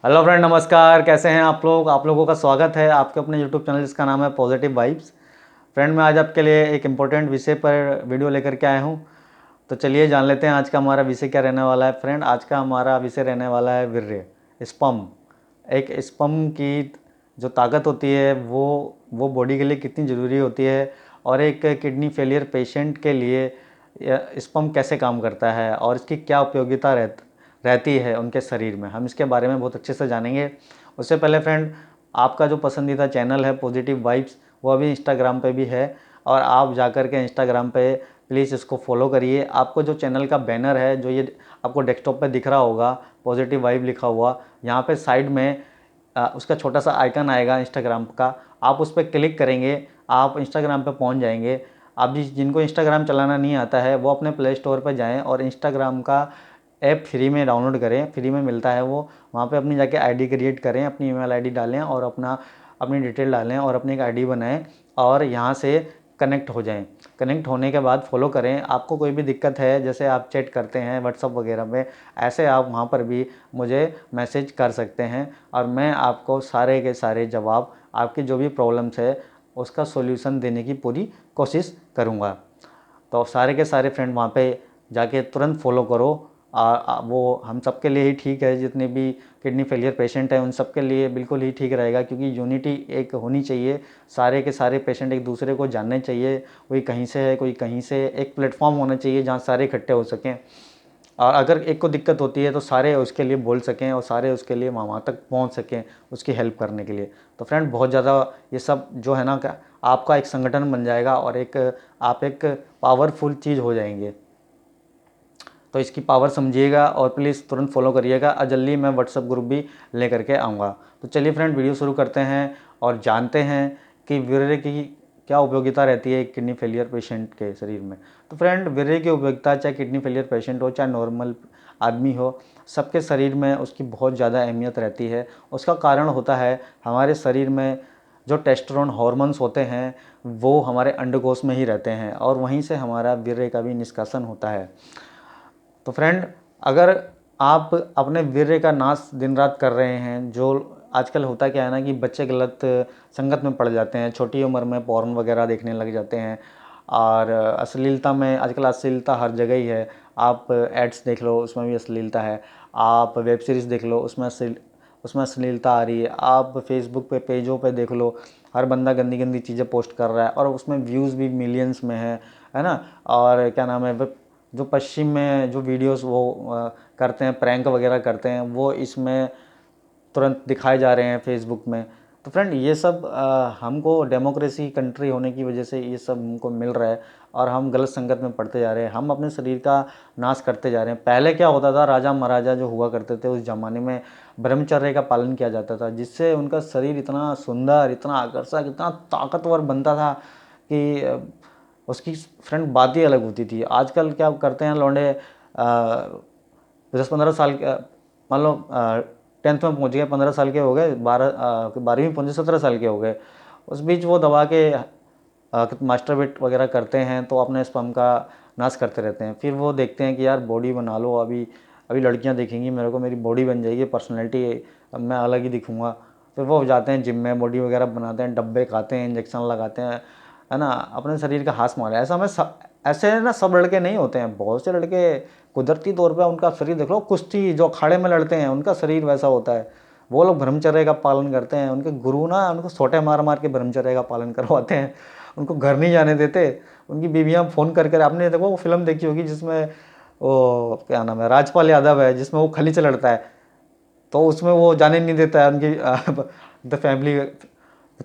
Hello friend, नमस्कार। कैसे हैं आप लोग? आप लोगों का स्वागत है आपके अपने यूट्यूब चैनल जिसका नाम है पॉजिटिव वाइब्स। फ्रेंड, मैं आज आपके लिए एक इम्पोर्टेंट विषय पर वीडियो लेकर के आया हूं। तो चलिए जान लेते हैं आज का हमारा विषय क्या रहने वाला है। फ्रेंड, आज का हमारा विषय रहने वाला है वीर्य, स्पर्म। एक स्पर्म की जो ताकत होती है वो बॉडी के लिए कितनी ज़रूरी होती है, और एक किडनी फेलियर पेशेंट के लिए स्पर्म कैसे काम करता है और इसकी क्या उपयोगिता रहती है उनके शरीर में, हम इसके बारे में बहुत अच्छे से जानेंगे। उससे पहले फ्रेंड, आपका जो पसंदीदा चैनल है पॉजिटिव वाइब्स, वो अभी इंस्टाग्राम पे भी है, और आप जाकर के इंस्टाग्राम पे प्लीज़ इसको फॉलो करिए। आपको जो चैनल का बैनर है, जो ये आपको डेस्कटॉप पे दिख रहा होगा पॉजिटिव वाइब लिखा हुआ, यहाँ पे साइड में उसका छोटा सा आइकन आएगा इंस्टाग्राम का। आप उस पर क्लिक करेंगे, आप इंस्टाग्राम पे पहुँच जाएंगे। आप जिनको इंस्टाग्राम चलाना नहीं आता है वो अपने प्ले स्टोर पर जाएँ और इंस्टाग्राम का ऐप फ्री में डाउनलोड करें, फ्री में मिलता है वो। वहाँ पे अपनी जाके आईडी क्रिएट करें, अपनी ईमेल आईडी डालें और अपनी डिटेल डालें और अपनी एक आईडी बनाएं और यहाँ से कनेक्ट हो जाएं। कनेक्ट होने के बाद फॉलो करें। आपको कोई भी दिक्कत है, जैसे आप चैट करते हैं व्हाट्सअप वगैरह में, ऐसे आप वहाँ पर भी मुझे मैसेज कर सकते हैं और मैं आपको सारे के सारे जवाब, आपकी जो भी प्रॉब्लम्स है उसका सॉल्यूशन देने की पूरी कोशिश करूँगा। तो सारे के सारे फ्रेंड वहाँ पे जाके तुरंत फॉलो करो। वो हम सब के लिए ही ठीक है, जितने भी किडनी फेलियर पेशेंट हैं उन सब के लिए बिल्कुल ही ठीक रहेगा, क्योंकि यूनिटी एक होनी चाहिए। सारे के सारे पेशेंट एक दूसरे को जानने चाहिए, कोई कहीं से है कोई कहीं से, एक प्लेटफॉर्म होना चाहिए जहाँ सारे इकट्ठे हो सकें, और अगर एक को दिक्कत होती है तो सारे उसके लिए बोल सकें और सारे उसके लिए वहाँ तक पहुँच सकें उसकी हेल्प करने के लिए। तो फ्रेंड, बहुत ज़्यादा ये सब जो है ना, आपका एक संगठन बन जाएगा और आप एक पावरफुल चीज़ हो जाएंगे। तो इसकी पावर समझिएगा और प्लीज़ तुरंत फॉलो करिएगा, और जल्दी मैं व्हाट्सअप ग्रुप भी ले करके आऊँगा। तो चलिए फ्रेंड, वीडियो शुरू करते हैं और जानते हैं कि वीर्य की क्या उपयोगिता रहती है एक किडनी फेलियर पेशेंट के शरीर में। तो फ्रेंड, वीर्य की उपयोगिता, चाहे किडनी फेलियर पेशेंट हो चाहे नॉर्मल आदमी हो, सबके शरीर में उसकी बहुत ज़्यादा अहमियत रहती है। उसका कारण होता है हमारे शरीर में जो टेस्टोस्टेरोन हार्मोन्स होते हैं वो हमारे अंडकोश में ही रहते हैं, और वहीं से हमारा वीर्य का भी निष्कासन होता है। तो फ्रेंड, अगर आप अपने वीर्य का नाश दिन रात कर रहे हैं, जो आजकल होता क्या है ना कि बच्चे गलत संगत में पड़ जाते हैं, छोटी उम्र में पॉर्न वगैरह देखने लग जाते हैं, और अश्लीलता में आजकल अश्लीलता हर जगह ही है। आप एड्स देख लो, उसमें भी अश्लीलता है। आप वेब सीरीज़ देख लो, उसमें अश्लीलता आ रही है। आप फेसबुक पे पेजों पे देख लो, हर बंदा गंदी गंदी चीज़ें पोस्ट कर रहा है और उसमें व्यूज़ भी मिलियंस में है ना। और क्या नाम है, जो पश्चिम में जो वीडियोस वो करते हैं, प्रैंक वगैरह करते हैं, वो इसमें तुरंत दिखाए जा रहे हैं फेसबुक में। तो फ्रेंड, ये सब हमको डेमोक्रेसी कंट्री होने की वजह से ये सब हमको मिल रहा है, और हम गलत संगत में पड़ते जा रहे हैं, हम अपने शरीर का नाश करते जा रहे हैं। पहले क्या होता था, राजा महाराजा जो हुआ करते थे उस ज़माने में ब्रह्मचर्य का पालन किया जाता था, जिससे उनका शरीर इतना सुंदर, इतना आकर्षक, इतना ताकतवर बनता था कि उसकी फ्रेंड बात ही अलग होती थी। आजकल क्या करते हैं लौंडे, 10-15 साल के, मान लो 10th में पहुंच गए, 15 साल के हो गए, 12वीं पहुंचे 17 साल के हो गए, उस बीच वो दबा के मास्टरबेट वगैरह करते हैं, तो अपने स्पर्म का नाश करते रहते हैं। फिर वो देखते हैं कि यार बॉडी बना लो, अभी अभी लड़कियां देखेंगी मेरे को, मेरी बॉडी बन जाएगी, पर्सनैलिटी मैं अलग ही दिखूंगा। फिर वो जाते हैं जिम में, बॉडी वगैरह बनाते हैं, डब्बे खाते हैं, इंजेक्शन लगाते हैं, है ना, अपने शरीर का हाथ मारे। ऐसे ना सब लड़के नहीं होते हैं, बहुत से लड़के कुदरती तौर पे उनका शरीर देख लो, कुश्ती जो अखाड़े में लड़ते हैं उनका शरीर वैसा होता है। वो लोग ब्रह्मचर्य का पालन करते हैं, उनके गुरु ना उनको सोटे मार मार के ब्रह्मचर्य का पालन करवाते हैं, उनको घर नहीं जाने देते। उनकी बीवियाँ फ़ोन कर आपने देखो वो फिल्म देखी होगी जिसमें वो क्या नाम है, राजपाल यादव है, जिसमें वो खली से लड़ता है, तो उसमें वो जाने नहीं देता है उनकी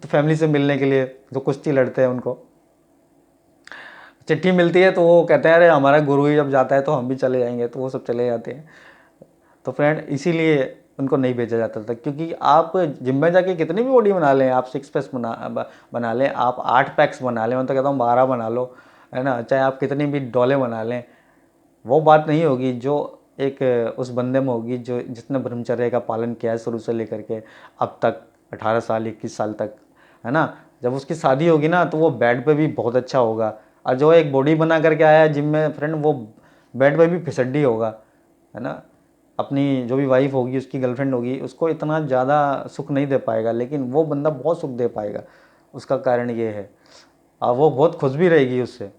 फैमिली से मिलने के लिए, जो कुश्ती लड़ते हैं उनको चिट्ठी मिलती है, तो वो कहते हैं अरे हमारा गुरु ही जब जाता है तो हम भी चले जाएंगे, तो वो सब चले जाते हैं। तो फ्रेंड, इसीलिए उनको नहीं भेजा जाता था, क्योंकि आप जिम में जाके कितनी भी बॉडी बना लें, आप 6 पैक्स बना लें, आप 8 पैक्स बना लें, मैं तो कहता हूँ 12 बना लो, है ना, चाहे आप कितनी भी डोले बना लें, वो बात नहीं होगी जो एक उस बंदे में होगी जो जिसने ब्रह्मचर्य का पालन किया है शुरू से लेकर के अब तक, 18 साल 21 साल तक, है ना। जब उसकी शादी होगी ना तो वो बेड पे भी बहुत अच्छा होगा, और जो एक बॉडी बना करके आया है जिम में फ्रेंड, वो बेड पे भी फिसड्डी होगा, है ना। अपनी जो भी वाइफ होगी, उसकी गर्लफ्रेंड होगी, उसको इतना ज़्यादा सुख नहीं दे पाएगा, लेकिन वो बंदा बहुत सुख दे पाएगा। उसका कारण ये है, और वो बहुत खुश भी रहेगी उससे।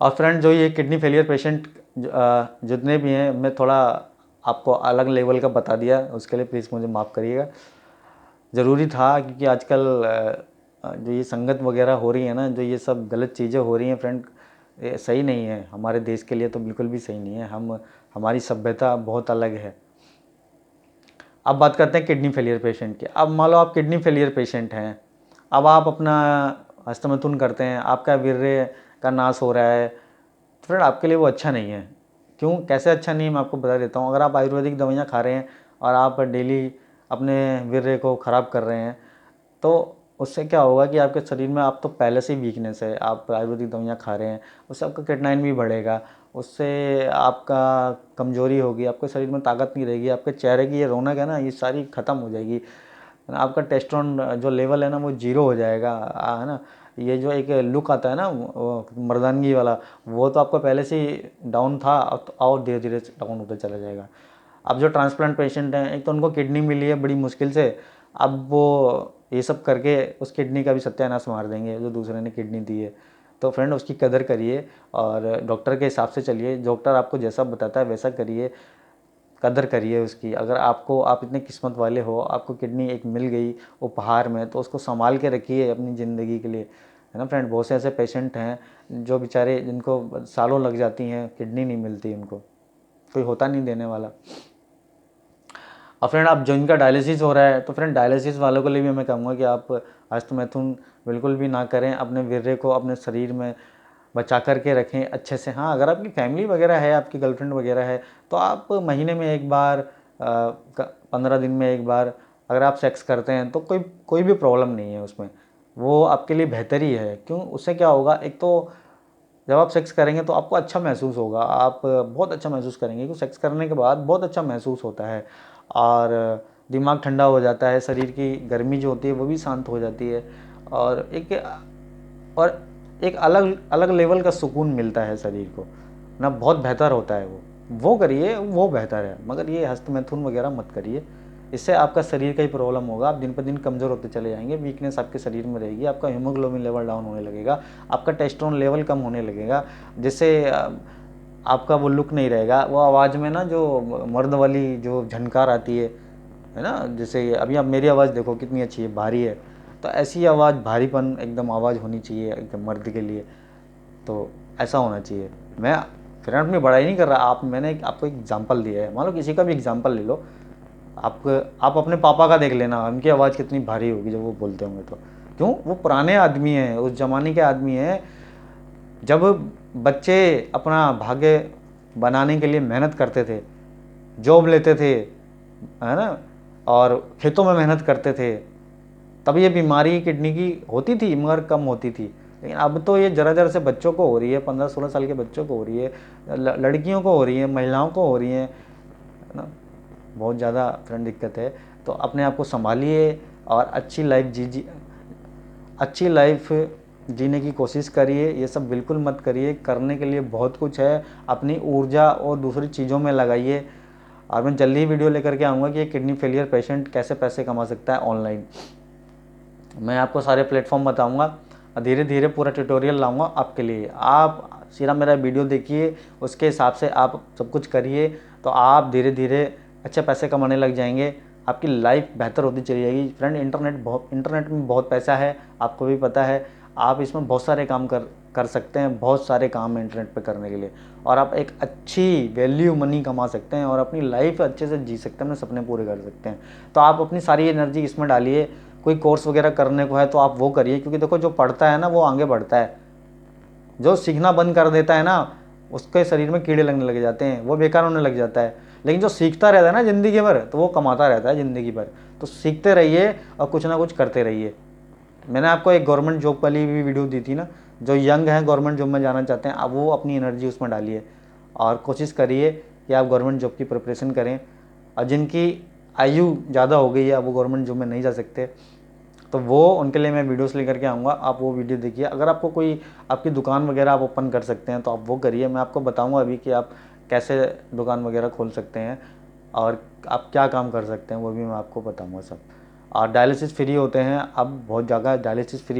और फ्रेंड, जो ये किडनी फेलियर पेशेंट जितने भी हैं, मैं थोड़ा आपको अलग लेवल का बता दिया, उसके लिए प्लीज़ मुझे माफ़ करिएगा। ज़रूरी था, क्योंकि आजकल जो ये संगत वगैरह हो रही है ना, जो ये सब गलत चीज़ें हो रही हैं फ्रेंड, ये सही नहीं है। हमारे देश के लिए तो बिल्कुल भी सही नहीं है। हमारी सभ्यता बहुत अलग है। अब बात करते हैं किडनी फेलियर पेशेंट की। अब मान लो आप किडनी फेलियर पेशेंट हैं, अब आप अपना हस्तमैथुन करते हैं, आपका वीर्य का नाश हो रहा है, तो फ्रेंड आपके लिए वो अच्छा नहीं है। क्यों, कैसे अच्छा नहीं है, मैं आपको बता देता हूँ। अगर आप आयुर्वेदिक दवाइयाँ खा रहे हैं और आप डेली अपने वीर्य को ख़राब कर रहे हैं, तो उससे क्या होगा कि आपके शरीर में, आप तो पहले से ही वीकनेस है, आप आयुर्वेदिक दवाइयाँ खा रहे हैं, उससे आपका क्रिएटिनिन भी बढ़ेगा, उससे आपका कमजोरी होगी, आपके शरीर में ताकत नहीं रहेगी, आपके चेहरे की ये रौनक है ना, ये सारी ख़त्म हो जाएगी। आपका टेस्टोस्टेरोन जो लेवल है ना, वो जीरो हो जाएगा, है ना। ये जो एक लुक आता है ना मर्दानगी वाला, वो तो आपका पहले से ही डाउन था, और धीरे धीरे डाउन होता चला जाएगा। अब जो ट्रांसप्लांट पेशेंट हैं, एक तो उनको किडनी मिली है बड़ी मुश्किल से, अब वो ये सब करके उस किडनी का भी सत्यानाश मार देंगे जो दूसरे ने किडनी दी है। तो फ्रेंड, उसकी कदर करिए और डॉक्टर के हिसाब से चलिए। डॉक्टर आपको जैसा बताता है वैसा करिए, कदर करिए उसकी। अगर आप इतने किस्मत वाले हो, आपको किडनी एक मिल गई उपहार में, तो उसको संभाल के रखिए अपनी ज़िंदगी के लिए, है ना फ्रेंड। बहुत से ऐसे पेशेंट हैं जो बेचारे, जिनको सालों लग जाती हैं, किडनी नहीं मिलती उनको, कोई होता नहीं देने वाला। और फ्रेंड, आप जो इनका डायलिसिस हो रहा है, तो फ्रेंड डायलिसिस वालों के लिए भी मैं कहूँगा कि आप हस्तमैथुन बिल्कुल भी ना करें। अपने वीर्य को अपने शरीर में बचा करके रखें अच्छे से। हाँ, अगर आपकी फैमिली वगैरह है, आपकी गर्लफ्रेंड वगैरह है, तो आप महीने में एक बार, 15 दिन में एक बार अगर आप सेक्स करते हैं, तो कोई भी प्रॉब्लम नहीं है उसमें। वो आपके लिए बेहतर ही है। क्यों, उससे क्या होगा, एक तो जब आप सेक्स करेंगे तो आपको अच्छा महसूस होगा, आप बहुत अच्छा महसूस करेंगे, क्योंकि सेक्स करने के बाद बहुत अच्छा महसूस होता है, और दिमाग ठंडा हो जाता है, शरीर की गर्मी जो होती है वो भी शांत हो जाती है, और एक अलग अलग लेवल का सुकून मिलता है शरीर को ना, बहुत बेहतर होता है वो करिए, वो बेहतर है। मगर ये हस्तमैथुन वगैरह मत करिए, इससे आपका शरीर का ही प्रॉब्लम होगा। आप दिन पर दिन कमज़ोर होते चले जाएंगे, वीकनेस आपके शरीर में रहेगी, आपका हीमोग्लोबिन लेवल डाउन होने लगेगा, आपका टेस्टोस्टेरोन लेवल कम होने लगेगा, जिससे आपका वो लुक नहीं रहेगा। वो आवाज़ में ना जो मर्द वाली जो झनकार आती है ना, जैसे अभी आप मेरी आवाज़ देखो कितनी अच्छी है, भारी है, तो ऐसी आवाज़, भारीपन एकदम आवाज़ होनी चाहिए एकदम मर्द के लिए, तो ऐसा होना चाहिए। मैं फ्रेंड में बड़ाई नहीं कर रहा, मैंने आपको एग्जांपल दिया है। मान लो किसी का भी एग्जांपल ले लो, आप अपने पापा का देख लेना, उनकी आवाज़ कितनी भारी होगी जब वो बोलते होंगे तो। क्यों, वो पुराने आदमी हैं, उस ज़माने के आदमी हैं, जब बच्चे अपना भाग्य बनाने के लिए मेहनत करते थे, जॉब लेते थे, है ना, और खेतों में मेहनत करते थे, तब ये बीमारी किडनी की होती थी, मगर कम होती थी। लेकिन अब तो ये जरा जरा से बच्चों को हो रही है, 15-16 साल के बच्चों को हो रही है, लड़कियों को हो रही है, महिलाओं को हो रही है ना। बहुत ज़्यादा फ्रेंड दिक्कत है। तो अपने आप को संभालिए और अच्छी लाइफ जीने की कोशिश करिए। ये सब बिल्कुल मत करिए, करने के लिए बहुत कुछ है, अपनी ऊर्जा और दूसरी चीज़ों में लगाइए। और मैं जल्दी ही वीडियो लेकर के आऊँगा कि ये किडनी फेलियर पेशेंट कैसे पैसे कमा सकता है ऑनलाइन। मैं आपको सारे प्लेटफॉर्म बताऊंगा, धीरे धीरे पूरा ट्यूटोरियल लाऊंगा आपके लिए। आप सीधा मेरा वीडियो देखिए, उसके हिसाब से आप सब कुछ करिए, तो आप धीरे धीरे अच्छे पैसे कमाने लग जाएंगे, आपकी लाइफ बेहतर होती चली जाएगी। फ्रेंड, इंटरनेट में बहुत पैसा है, आपको भी पता है। आप इसमें बहुत सारे काम कर सकते हैं, बहुत सारे काम हैं इंटरनेट पे करने के लिए, और आप एक अच्छी वैल्यू मनी कमा सकते हैं और अपनी लाइफ अच्छे से जी सकते हैं, अपने सपने पूरे कर सकते हैं। तो आप अपनी सारी एनर्जी इसमें डालिए। कोई कोर्स वगैरह करने को है तो आप वो करिए, क्योंकि देखो जो पढ़ता है ना वो आगे बढ़ता है, जो सीखना बंद कर देता है ना उसके शरीर में कीड़े लगने लग जाते हैं, वो बेकार होने लग जाता है। लेकिन जो सीखता रहता है ना ज़िंदगी भर, तो वो कमाता रहता है ज़िंदगी भर। तो सीखते रहिए और कुछ ना कुछ करते रहिए। मैंने आपको एक गवर्नमेंट जॉब वाली भी वीडियो दी थी ना, जो यंग हैं गवर्नमेंट जॉब में जाना चाहते हैं, अब वो अपनी एनर्जी उसमें डालिए और कोशिश करिए कि आप गवर्नमेंट जॉब की प्रिपरेशन करें। और जिनकी आयु ज़्यादा हो गई है, अब वो गवर्नमेंट जॉब में नहीं जा सकते, तो वो उनके लिए मैं वीडियोस लेकर के आऊँगा, आप वो वीडियो देखिए। अगर आपको कोई आपकी दुकान वगैरह आप ओपन कर सकते हैं तो आप वो करिए। मैं आपको बताऊँगा अभी कि आप कैसे दुकान वगैरह खोल सकते हैं और आप क्या काम कर सकते हैं वो भी मैं आपको बताऊंगा सब। और डायलिसिस फ्री होते हैं, अब बहुत जगह डायलिसिस फ्री